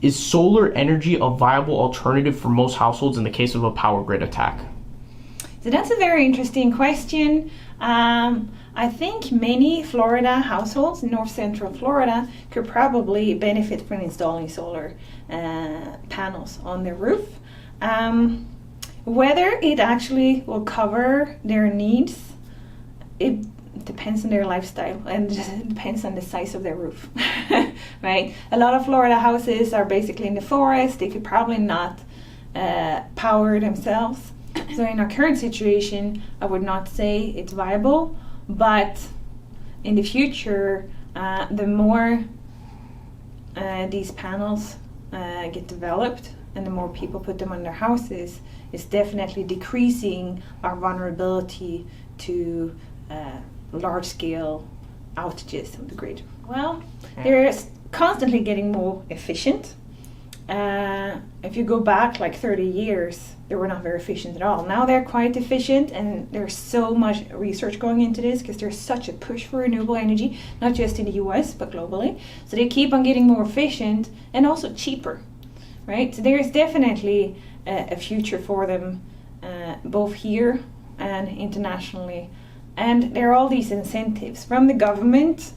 is solar energy a viable alternative for most households in the case of a power grid attack? So that's a very interesting question. I think many Florida households, north central Florida, could probably benefit from installing solar panels on their roof. Whether it actually will cover their needs, it depends on their lifestyle and it depends on the size of their roof, right? A lot of Florida houses are basically in the forest. They could probably not power themselves. So in our current situation, I would not say it's viable, but in the future, the more these panels get developed and the more people put them on their houses, it's definitely decreasing our vulnerability to large-scale outages of the grid. Well, they're constantly getting more efficient. If you go back like 30 years, they were not very efficient at all. Now they're quite efficient, and there's so much research going into this because there's such a push for renewable energy, not just in the US, but globally. So they keep on getting more efficient and also cheaper, right? So there's definitely a future for them, both here and internationally. And there are all these incentives from the government,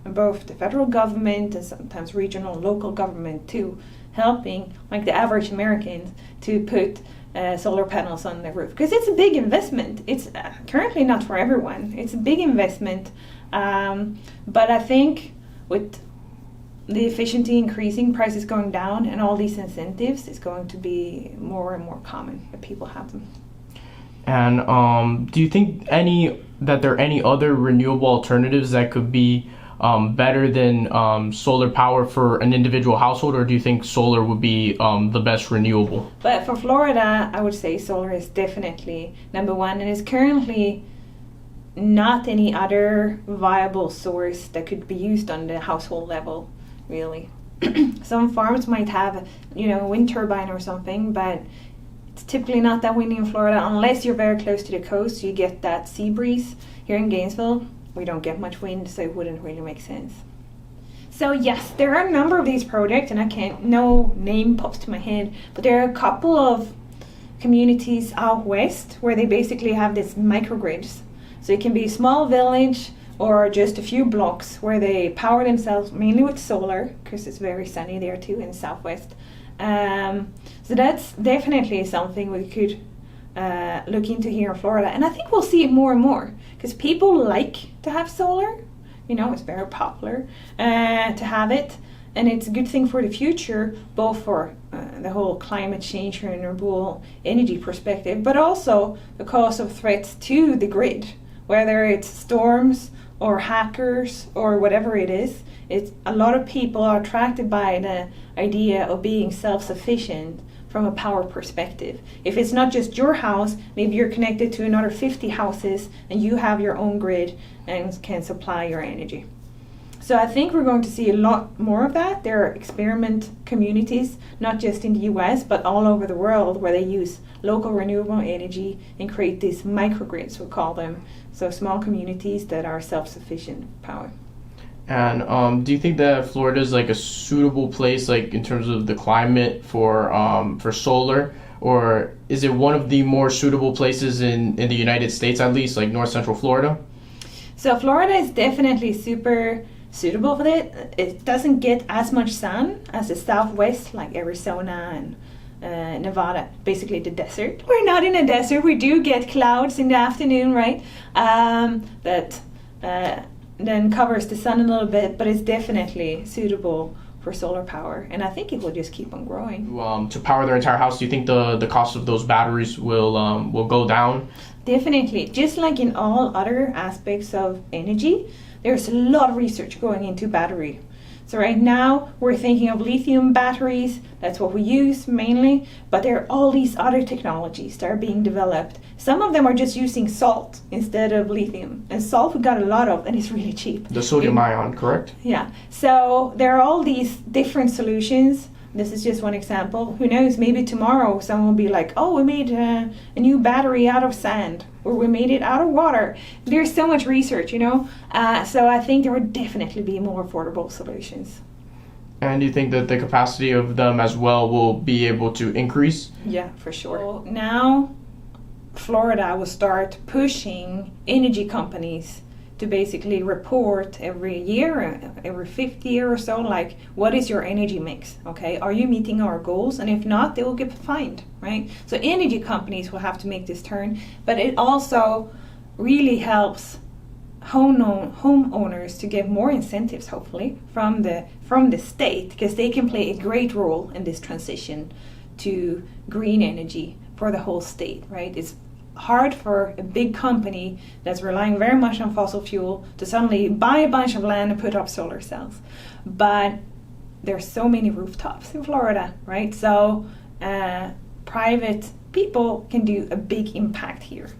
both the federal government and sometimes regional and local government too, helping like the average Americans to put solar panels on their roof. Because it's a big investment. It's currently not for everyone. It's a big investment. But I think with the efficiency increasing, prices going down, and all these incentives, it's going to be more and more common that people have them. And do you think there are any other renewable alternatives that could be better than solar power for an individual household, or do you think solar would be the best renewable? But for Florida, I would say solar is definitely number one, and is currently not any other viable source that could be used on the household level, really. Some farms might have, a wind turbine or something, but it's typically not that windy in Florida unless you're very close to the coast. You get that sea breeze. Here in Gainesville, we don't get much wind, so it wouldn't really make sense. So yes, there are a number of these projects, and no name pops to my head, but there are a couple of communities out west where they basically have this microgrids. So it can be a small village or just a few blocks where they power themselves mainly with solar, because it's very sunny there too in the southwest. So that's definitely something we could look into here in Florida, and I think we'll see it more and more because people like to have solar. It's very popular to have it, and it's a good thing for the future, both for the whole climate change and renewable energy perspective, but also because of threats to the grid, whether it's storms or hackers or whatever it is. It's a lot of people are attracted by the idea of being self-sufficient from a power perspective. If it's not just your house, maybe you're connected to another 50 houses and you have your own grid and can supply your energy. So I think we're going to see a lot more of that. There are experiment communities, not just in the US, but all over the world, where they use local renewable energy and create these microgrids, we call them. So small communities that are self-sufficient power. And do you think that Florida is like a suitable place, like in terms of the climate for solar, or is it one of the more suitable places in the United States, at least, like North Central Florida? So Florida is definitely super suitable for it. It doesn't get as much sun as the Southwest, like Arizona and Nevada, basically the desert. We're not in a desert. We do get clouds in the afternoon, right? That then covers the sun a little bit, but it's definitely suitable for solar power, and I think it will just keep on growing. To power their entire house, do you think the cost of those batteries will go down? Definitely. Just like in all other aspects of energy, there's a lot of research going into battery. So right now we're thinking of lithium batteries, that's what we use mainly, but there are all these other technologies that are being developed. Some of them are just using salt instead of lithium, and salt we got a lot of and it's really cheap. The sodium ion, correct? Yeah, so there are all these different solutions. This is just one example. Who knows, maybe tomorrow someone will be like, oh, we made a new battery out of sand, or we made it out of water. There's so much research, so I think there would definitely be more affordable solutions. And do you think that the capacity of them as well will be able to increase? Yeah, for sure. So now Florida will start pushing energy companies to basically report every year, every fifth year or so, like, what is your energy mix? Okay, are you meeting our goals? And if not, they will get fined, right? So energy companies will have to make this turn, but it also really helps homeowners to get more incentives, hopefully, from the state, because they can play a great role in this transition to green energy for the whole state, right? It's hard for a big company that's relying very much on fossil fuel to suddenly buy a bunch of land and put up solar cells. But there's so many rooftops in Florida, right? So private people can do a big impact here.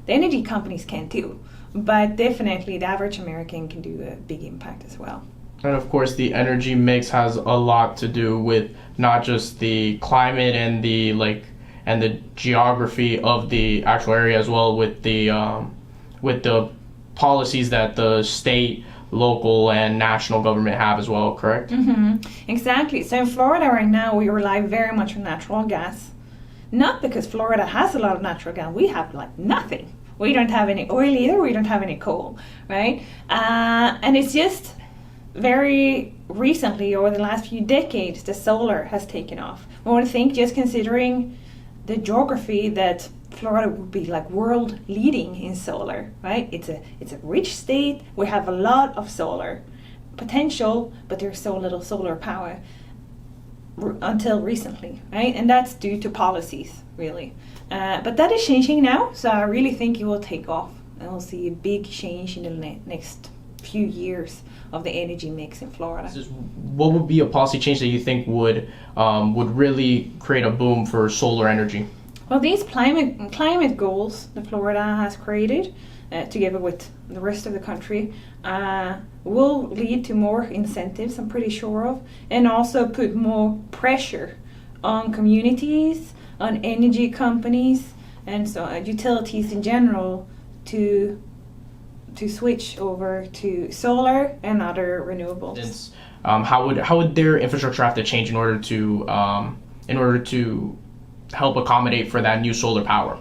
The energy companies can too, but definitely the average American can do a big impact as well. And of course, the energy mix has a lot to do with not just the climate and the geography of the actual area, as well with the policies that the state, local, and national government have as well, correct? Mm-hmm. Exactly. So in Florida right now, we rely very much on natural gas. Not because Florida has a lot of natural gas. We have like nothing. We don't have any oil either. We don't have any coal, right? And it's just very recently, over the last few decades, the solar has taken off. I want to think, just considering the geography, that Florida would be like world leading in solar, right? It's a rich state. We have a lot of solar potential, but there's so little solar power until recently, right? And that's due to policies, really. But that is changing now, so I really think it will take off, and we'll see a big change in the next few years of the energy mix in Florida. What would be a policy change that you think would really create a boom for solar energy? Well, these climate goals that Florida has created, together with the rest of the country, will lead to more incentives, I'm pretty sure of, and also put more pressure on communities, on energy companies, and so utilities in general to switch over to solar and other renewables. How would their infrastructure have to change in order to help accommodate for that new solar power?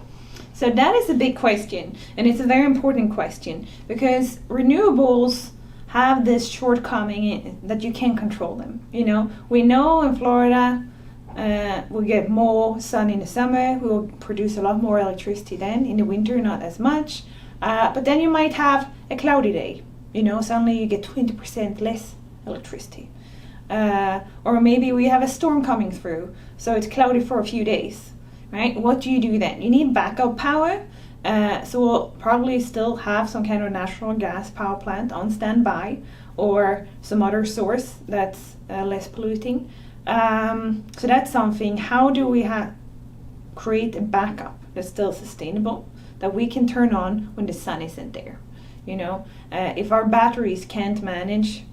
So that is a big question, and it's a very important question, because renewables have this shortcoming that you can't control them. You know, we know in Florida we get more sun in the summer. We will produce a lot more electricity then. In the winter, not as much. But then you might have a cloudy day. You know, suddenly you get 20% less electricity. Or maybe we have a storm coming through, so it's cloudy for a few days, right? What do you do then? You need backup power. So we'll probably still have some kind of natural gas power plant on standby, or some other source that's less polluting. So that's something. How do we create a backup that's still sustainable, that we can turn on when the sun isn't there? You know, if our batteries can't manage,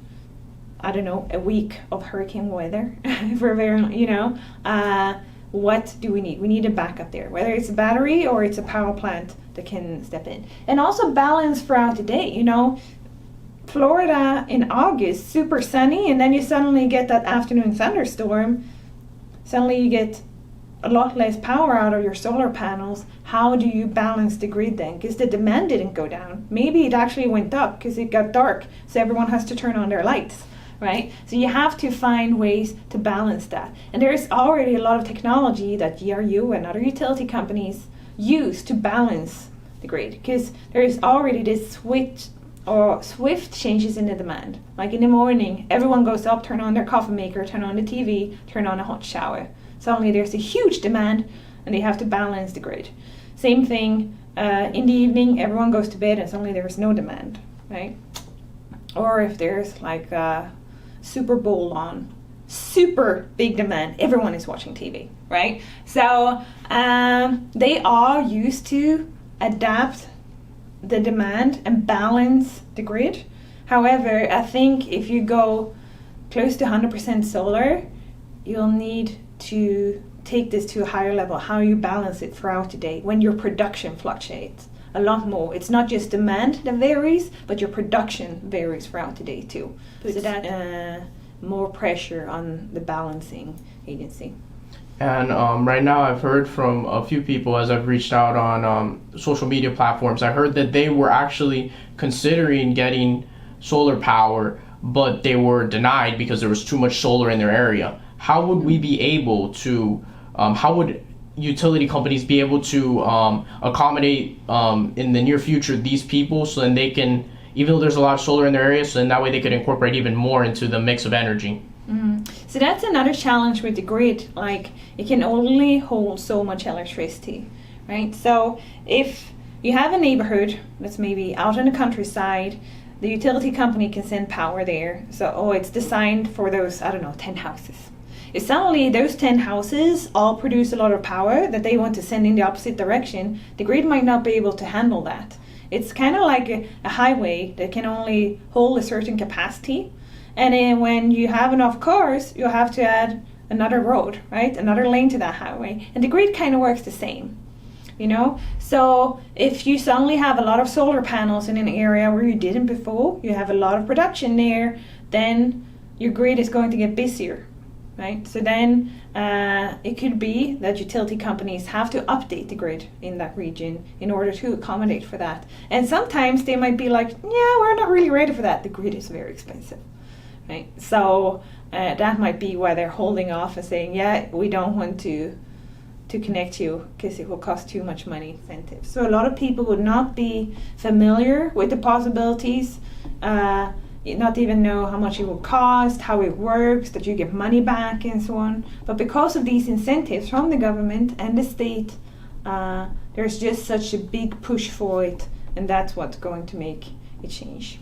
I don't know, a week of hurricane weather, for very, what do we need? We need a backup there, whether it's a battery or it's a power plant that can step in. And also balance throughout the day. You know, Florida in August, super sunny, and then you suddenly get that afternoon thunderstorm. Suddenly you get a lot less power out of your solar panels. How do you balance the grid then? Because the demand didn't go down. Maybe it actually went up because it got dark, so everyone has to turn on their lights, right? So you have to find ways to balance that. And there's already a lot of technology that GRU and other utility companies use to balance the grid, because there is already this swift changes in the demand. Like in the morning, everyone goes up, turn on their coffee maker, turn on the TV, turn on a hot shower. Suddenly there's a huge demand, and they have to balance the grid. Same thing in the evening, everyone goes to bed, and suddenly there's no demand, right? Or if there's like a Super Bowl on, super big demand, everyone is watching TV, right? So they are used to adapt the demand and balance the grid. However, I think if you go close to 100% solar, you'll need to take this to a higher level, how you balance it throughout the day when your production fluctuates a lot more. It's not just demand that varies, but your production varies throughout the day too. So that more pressure on the balancing agency. And right now, I've heard from a few people as I've reached out on social media platforms. I heard that they were actually considering getting solar power, but they were denied because there was too much solar in their area. How would we be able to, how would utility companies be able to accommodate in the near future these people so then they can, even though there's a lot of solar in their area, so then that way they could incorporate even more into the mix of energy? So that's another challenge with the grid. Like, it can only hold so much electricity, right? So if you have a neighborhood that's maybe out in the countryside, the utility company can send power there. So, it's designed for those, 10 houses. If suddenly those 10 houses all produce a lot of power that they want to send in the opposite direction, the grid might not be able to handle that. It's kind of like a highway that can only hold a certain capacity. And then when you have enough cars, you'll have to add another road, right? Another lane to that highway. And the grid kind of works the same, So if you suddenly have a lot of solar panels in an area where you didn't before, you have a lot of production there, then your grid is going to get busier, right? So then it could be that utility companies have to update the grid in that region in order to accommodate for that. And sometimes they might be like, yeah, we're not really ready for that. The grid is very expensive. Right, so that might be why they're holding off and saying, yeah, we don't want to connect you because it will cost too much money incentives. So a lot of people would not be familiar with the possibilities, not even know how much it will cost, how it works, that you get money back and so on. But because of these incentives from the government and the state, there's just such a big push for it, and that's what's going to make it change.